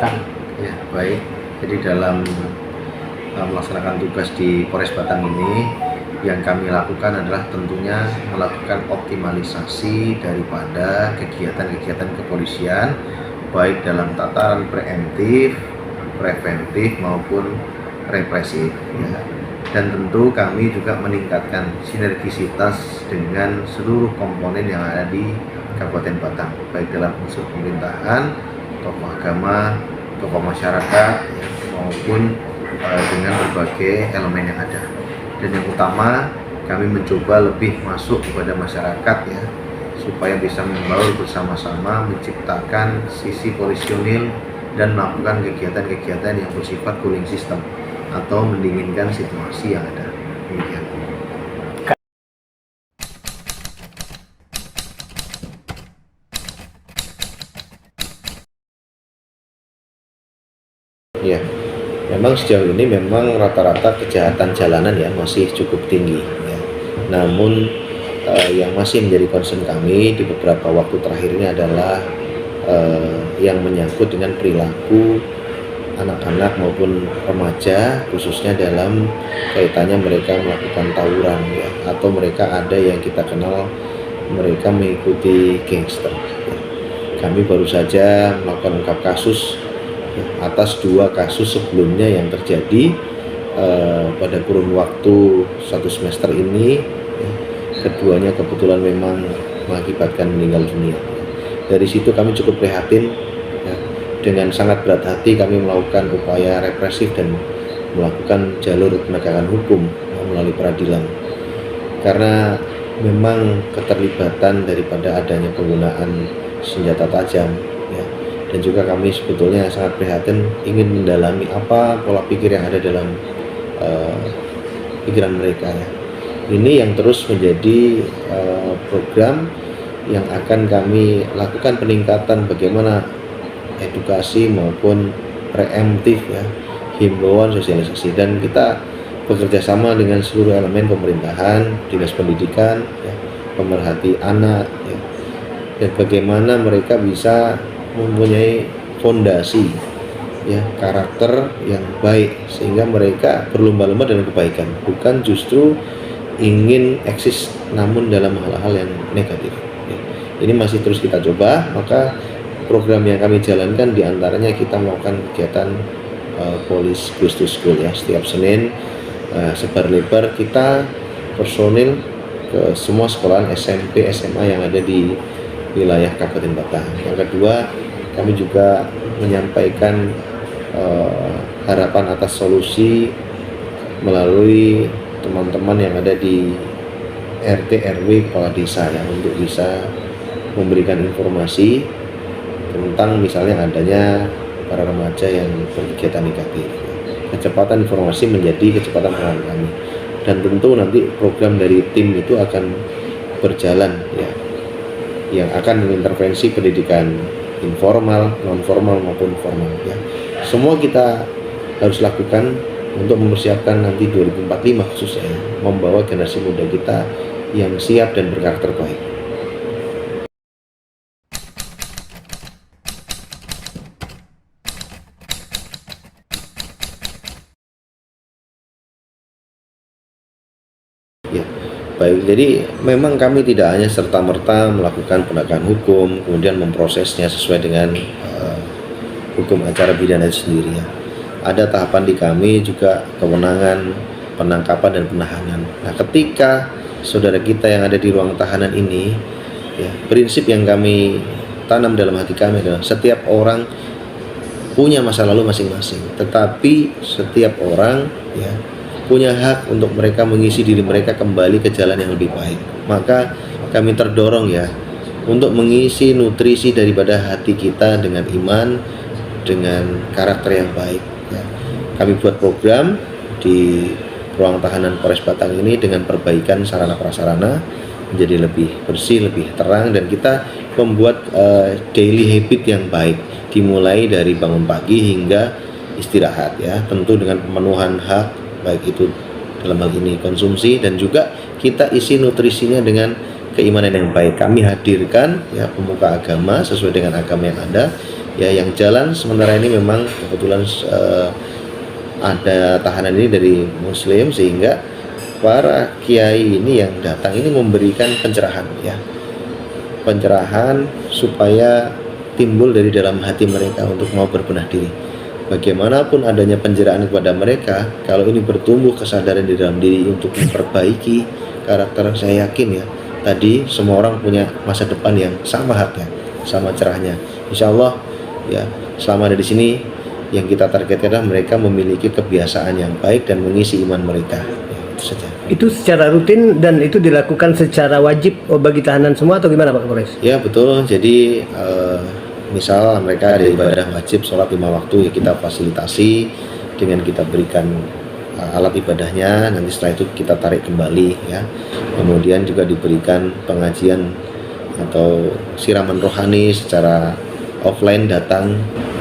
Batang. Ya, baik. Jadi dalam melaksanakan tugas di Polres Batang ini, yang kami lakukan adalah tentunya melakukan optimalisasi daripada kegiatan-kegiatan kepolisian, baik dalam tataran preemptif, preventif maupun represif. Ya. Dan tentu kami juga meningkatkan sinergisitas dengan seluruh komponen yang ada di Kabupaten Batang, baik dalam unsur pemerintahan, tokoh agama, tokoh masyarakat, ya, maupun dengan berbagai elemen yang ada. Dan yang utama, kami mencoba lebih masuk kepada masyarakat, ya, supaya bisa membaur bersama-sama menciptakan sisi polisionil dan melakukan kegiatan-kegiatan yang bersifat cooling system atau mendinginkan situasi yang ada. Demikian. Ya, memang sejauh ini memang rata-rata kejahatan jalanan ya masih cukup tinggi. Ya. Namun yang masih menjadi concern kami di beberapa waktu terakhir ini adalah yang menyangkut dengan perilaku anak-anak maupun remaja, khususnya dalam kaitannya mereka melakukan tawuran, ya, atau mereka ada yang kita kenal mereka mengikuti gangster. Ya. Kami baru saja melakukan ungkap kasus, ya, atas 2 kasus sebelumnya yang terjadi pada kurun waktu 1 semester ini. Ya. Keduanya kebetulan memang mengakibatkan meninggal dunia. Dari situ kami cukup prihatin. Ya. Dengan sangat berat hati kami melakukan upaya represif dan melakukan jalur penegakan hukum melalui peradilan, karena memang keterlibatan daripada adanya penggunaan senjata tajam, ya, dan juga kami sebetulnya sangat prihatin ingin mendalami apa pola pikir yang ada dalam pikiran mereka, ya. Ini yang terus menjadi program yang akan kami lakukan peningkatan bagaimana edukasi maupun preemptif, ya, himbauan, sosialisasi, dan kita bekerja sama dengan seluruh elemen pemerintahan, dinas pendidikan, ya, pemerhati anak, ya, dan bagaimana mereka bisa mempunyai fondasi, ya, karakter yang baik sehingga mereka berlomba-lomba dalam kebaikan, bukan justru ingin eksis namun dalam hal-hal yang negatif. Ya. Ini masih terus kita coba, maka program yang kami jalankan diantaranya kita melakukan kegiatan Police Goes to School, ya, setiap Senin sebar lebar kita personil ke semua sekolahan SMP, SMA yang ada di wilayah Kabupaten Batang. Yang kedua, kami juga menyampaikan harapan atas solusi melalui teman-teman yang ada di RT RW kepala desa, ya, untuk bisa memberikan informasi tentang misalnya adanya para remaja yang berkegiatan negatif. Kecepatan informasi menjadi kecepatan tangan kami, dan tentu nanti program dari tim itu akan berjalan, ya, yang akan mengintervensi pendidikan informal, non formal maupun formal, ya. Semua kita harus lakukan untuk mempersiapkan nanti 2045 khususnya, ya, membawa generasi muda kita yang siap dan berkarakter baik. Ya, baik. Jadi memang kami tidak hanya serta-merta melakukan penegakan hukum, kemudian memprosesnya sesuai dengan hukum acara pidana itu sendiri, ya. Ada tahapan di kami juga kewenangan penangkapan dan penahanan. Nah, ketika saudara kita yang ada di ruang tahanan ini, ya, prinsip yang kami tanam dalam hati kami adalah setiap orang punya masa lalu masing-masing, tetapi setiap orang, ya, punya hak untuk mereka mengisi diri mereka kembali ke jalan yang lebih baik. Maka kami terdorong, ya, untuk mengisi nutrisi daripada hati kita dengan iman, dengan karakter yang baik, ya. Kami buat program di ruang tahanan Polres Batang ini dengan perbaikan sarana prasarana menjadi lebih bersih, lebih terang, dan kita membuat daily habit yang baik, dimulai dari bangun pagi hingga istirahat, ya, tentu dengan pemenuhan hak baik itu dalam hal ini konsumsi, dan juga kita isi nutrisinya dengan keimanan yang baik. Kami hadirkan, ya, pemuka agama sesuai dengan agama yang ada, Ya, yang jalan sementara ini memang kebetulan ada tahanan ini dari Muslim, sehingga para kiai ini yang datang ini memberikan pencerahan, ya, pencerahan supaya timbul dari dalam hati mereka untuk mau berbenah diri. Bagaimanapun adanya penjeraan kepada mereka, kalau ini bertumbuh kesadaran di dalam diri untuk memperbaiki karakter, saya yakin ya, tadi semua orang punya masa depan yang sama haknya, sama cerahnya. Insya Allah ya, selama ada di sini, yang kita targetkan adalah mereka memiliki kebiasaan yang baik dan mengisi iman mereka. Ya, itu saja. Itu secara rutin dan itu dilakukan secara wajib bagi tahanan semua atau gimana Pak Kapolres? Ya betul, jadi misal mereka ada ibadah wajib sholat 5 waktu, ya kita fasilitasi dengan kita berikan alat ibadahnya, nanti setelah itu kita tarik kembali ya. Kemudian juga diberikan pengajian atau siraman rohani secara offline, datang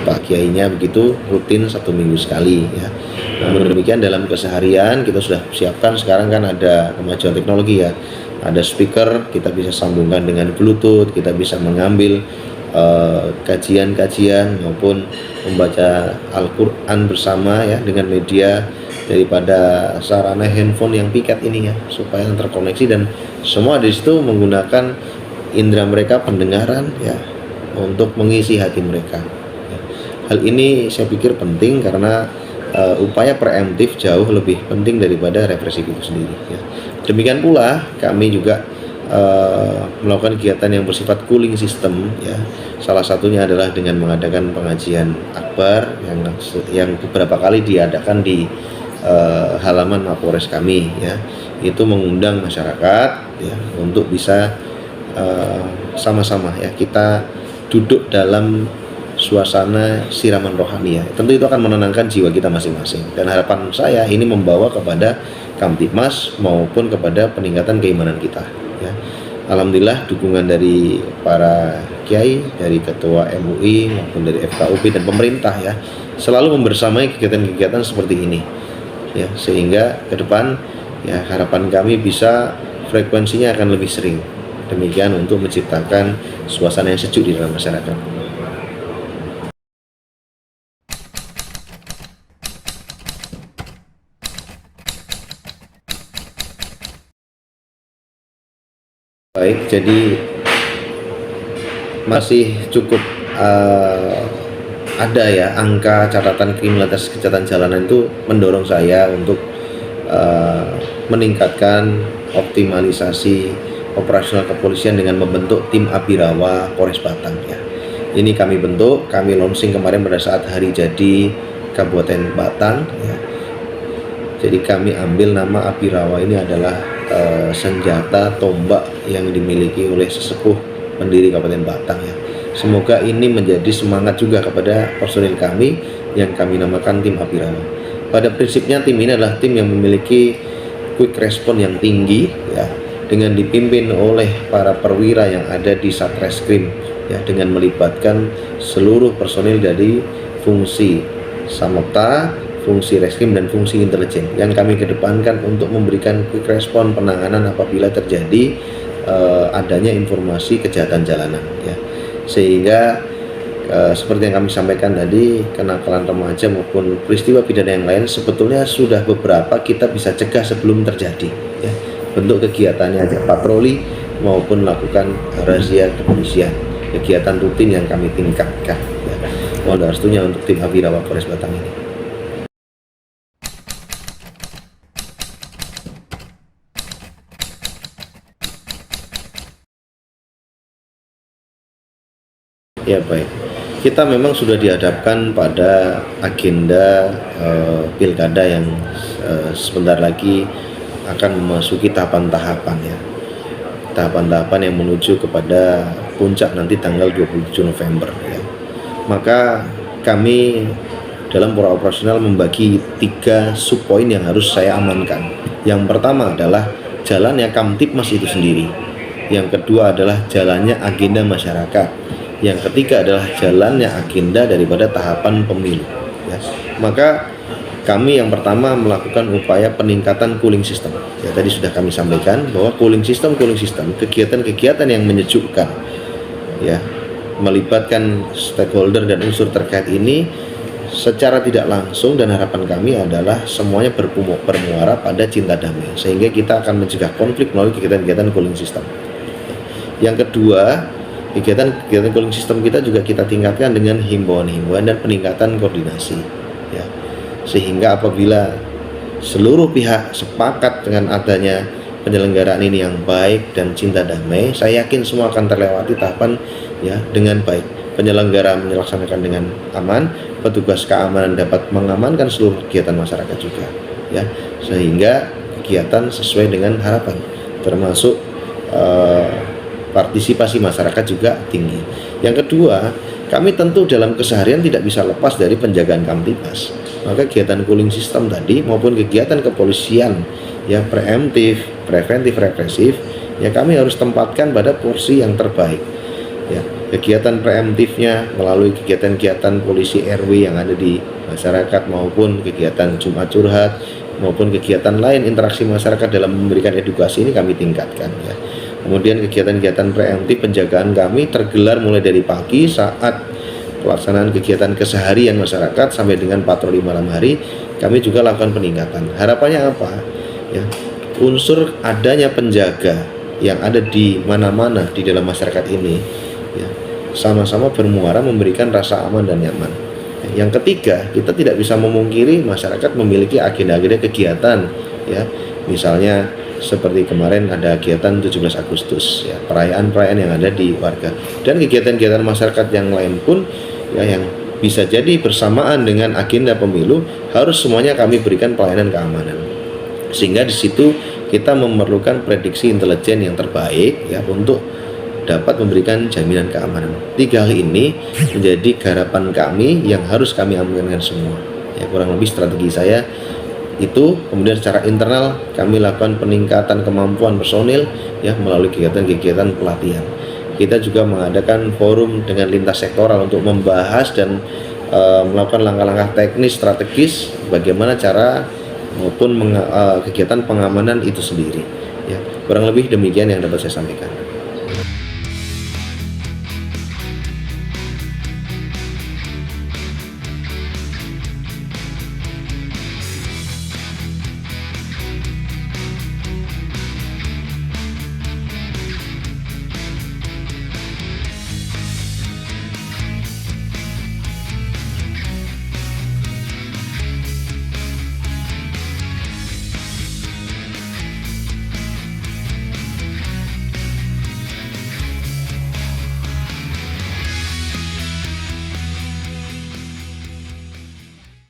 Pak Kiainya begitu, rutin 1 minggu sekali ya. Namun demikian dalam keseharian kita sudah siapkan, sekarang kan ada kemajuan teknologi ya, ada speaker, kita bisa sambungkan dengan Bluetooth, kita bisa mengambil kajian-kajian maupun membaca Al-Quran bersama ya dengan media daripada sarana handphone yang piket ini ya, supaya terkoneksi dan semua di situ menggunakan indera mereka pendengaran ya untuk mengisi hati mereka. Hal ini saya pikir penting karena upaya preemptif jauh lebih penting daripada represif itu sendiri ya. Demikian pula kami juga melakukan kegiatan yang bersifat cooling system ya. Salah satunya adalah dengan mengadakan pengajian akbar yang beberapa kali diadakan di halaman Mapolres kami ya. Itu mengundang masyarakat ya untuk bisa sama-sama ya kita duduk dalam suasana siraman rohani ya. Tentu itu akan menenangkan jiwa kita masing-masing, dan harapan saya ini membawa kepada Kamtibmas maupun kepada peningkatan keimanan kita ya. Alhamdulillah dukungan dari para kiai, dari ketua MUI maupun dari FKUP dan pemerintah ya selalu membersamai kegiatan-kegiatan seperti ini ya, sehingga ke depan ya harapan kami bisa frekuensinya akan lebih sering. Demikian untuk menciptakan suasana yang sejuk di dalam masyarakat. Baik, jadi masih cukup ada ya angka catatan kriminalitas kejahatan jalanan itu mendorong saya untuk meningkatkan optimalisasi operasional kepolisian dengan membentuk tim Abirawa Polres Batang ya. Ini kami bentuk, kami launching kemarin pada saat hari jadi Kabupaten Batang ya. Jadi kami ambil nama Abirawa ini adalah senjata tombak yang dimiliki oleh sesepuh pendiri Kabupaten Batang ya. Semoga ini menjadi semangat juga kepada personil kami yang kami namakan tim Abirawa. Pada prinsipnya tim ini adalah tim yang memiliki quick response yang tinggi ya, dengan dipimpin oleh para perwira yang ada di Satreskrim ya, dengan melibatkan seluruh personil dari fungsi Samapta, fungsi reskrim dan fungsi intelijen yang kami kedepankan untuk memberikan quick response penanganan apabila terjadi adanya informasi kejahatan jalanan ya. Sehingga seperti yang kami sampaikan tadi, kenakalan remaja maupun peristiwa pidana yang lain sebetulnya sudah beberapa kita bisa cegah sebelum terjadi ya. Bentuk kegiatannya aja patroli maupun melakukan razia kepolisian, kegiatan rutin yang kami tingkatkan ya. Mohon restunya untuk tim Abirawa Polres Batang ini. Ya baik, kita memang sudah dihadapkan pada agenda pilkada yang sebentar lagi akan memasuki tahapan-tahapan ya, tahapan-tahapan yang menuju kepada puncak nanti tanggal 27 November ya. Maka kami dalam pola operasional membagi 3 subpoin yang harus saya amankan. Yang pertama adalah jalannya Kamtibmas itu sendiri, yang kedua adalah jalannya agenda masyarakat, yang ketiga adalah jalannya agenda daripada tahapan pemilu ya. Maka kami yang pertama melakukan upaya peningkatan cooling system ya, tadi sudah kami sampaikan bahwa cooling system kegiatan-kegiatan yang menyejukkan ya, melibatkan stakeholder dan unsur terkait ini secara tidak langsung, dan harapan kami adalah semuanya bermuara pada cinta damai, sehingga kita akan mencegah konflik melalui kegiatan-kegiatan cooling system. Yang kedua, kegiatan cooling system kita juga kita tingkatkan dengan himbauan-himbauan dan peningkatan koordinasi, ya. Sehingga apabila seluruh pihak sepakat dengan adanya penyelenggaraan ini yang baik dan cinta damai, saya yakin semua akan terlewati tahapan ya dengan baik. Penyelenggara melaksanakan dengan aman, petugas keamanan dapat mengamankan seluruh kegiatan masyarakat juga, ya, sehingga kegiatan sesuai dengan harapan, termasuk partisipasi masyarakat juga tinggi. Yang kedua, kami tentu dalam keseharian tidak bisa lepas dari penjagaan Kamtibmas. Maka kegiatan cooling system tadi maupun kegiatan kepolisian ya preemptif, preventif, represif, ya kami harus tempatkan pada porsi yang terbaik. Ya, kegiatan preemptifnya melalui kegiatan-kegiatan polisi RW yang ada di masyarakat, maupun kegiatan Jumat Curhat, maupun kegiatan lain interaksi masyarakat dalam memberikan edukasi, ini kami tingkatkan ya. Kemudian kegiatan-kegiatan preemptif penjagaan kami tergelar mulai dari pagi saat pelaksanaan kegiatan keseharian masyarakat sampai dengan patroli malam hari, kami juga lakukan peningkatan. Harapannya apa? Ya, unsur adanya penjaga yang ada di mana-mana di dalam masyarakat ini ya, sama-sama bermuara memberikan rasa aman dan nyaman. Yang ketiga, kita tidak bisa memungkiri masyarakat memiliki agenda-agenda kegiatan ya. Misalnya seperti kemarin ada kegiatan 17 Agustus ya, perayaan-perayaan yang ada di warga, dan kegiatan-kegiatan masyarakat yang lain pun ya yang bisa jadi bersamaan dengan agenda pemilu, harus semuanya kami berikan pelayanan keamanan. Sehingga di situ kita memerlukan prediksi intelijen yang terbaik ya untuk dapat memberikan jaminan keamanan. 3 hal ini menjadi garapan kami yang harus kami amankan semua. Ya, kurang lebih strategi saya itu. Kemudian secara internal kami lakukan peningkatan kemampuan personil ya melalui kegiatan-kegiatan pelatihan. Kita juga mengadakan forum dengan lintas sektoral untuk membahas dan melakukan langkah-langkah teknis strategis bagaimana cara maupun kegiatan pengamanan itu sendiri. Ya, kurang lebih demikian yang dapat saya sampaikan.